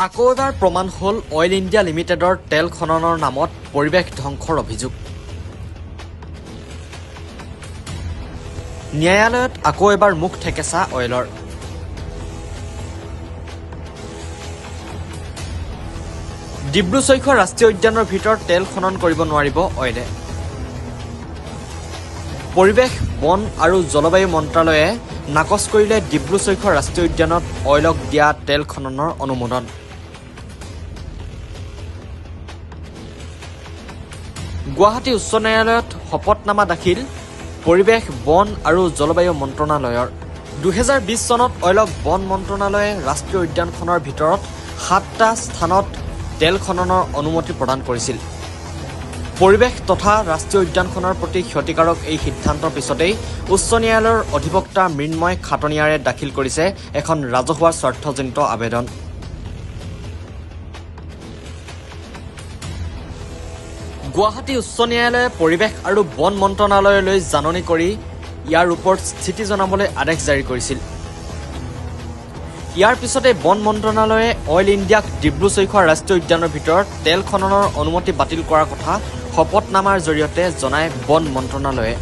আকৌ এবাৰ প্ৰমাণ হ'ল অইল ইণ্ডিয়া লিমিটেডৰ তেল খননৰ নামত পৰিৱেশ ধ্বংসৰ অভিযোগ। ন্যায়ালয়ত আকৌ এবাৰ মুখ ঠেকেচা অইলৰ। ডিব্ৰু-চৈখোৱা ৰাষ্ট্ৰীয় উদ্যানৰ ভিতৰত তেল খনন কৰিব নোৱাৰিব অইলে। পৰিৱেশ, বন আৰু জলবায়ু মন্ত্ৰালয়ে নাকচ কৰিলে ডিব্ৰু-চৈখোৱা ৰাষ্ট্ৰীয় উদ্যানত অইলক দিয়া তেল খননৰ অনুমোদন। গুৱাহাটী উচ্চ ন্যায়ালয়ত শপতনামা দাখিল পৰিৱেশ, বন আৰু জলবায়ু মন্ত্ৰণালয়ৰ। 2020 চনত অইলক বন মন্ত্ৰণালয়ে ৰাষ্ট্ৰীয় উদ্যানখনৰ ভিতৰত 7টা স্থানত তেল খননৰ অনুমতি প্ৰদান কৰিছিল। পৰিৱেশ তথা ৰাষ্ট্ৰীয় উদ্যানখনৰ প্ৰতি ক্ষতিকাৰক এই সিদ্ধান্তৰ পিছতেই উচ্চ ন্যায়ালয়ৰ অধিবক্তা মৃন্ময় খাটনিয়াৰে দাখিল কৰিছে এখন ৰাজহুৱা স্বাৰ্থজনিত আবেদন। গুৱাহাটী উচ্চ ন্যায়ালয়ে পৰিৱেশ আৰু বন মন্ত্ৰণালয়লৈ জাননী কৰি ইয়াৰ ওপৰত স্থিতি জনাবলৈ আদেশ জাৰি কৰিছিল। ইয়াৰ পিছতে বন মন্ত্ৰণালয়ে অইল ইণ্ডিয়াক ডিব্ৰু-চৈখোৱা ৰাষ্ট্ৰীয় উদ্যানৰ ভিতৰত তেল খননৰ অনুমতি বাতিল কৰাৰ কথা শপতনামাৰ জৰিয়তে জনায় বন মন্ত্ৰণালয়ে।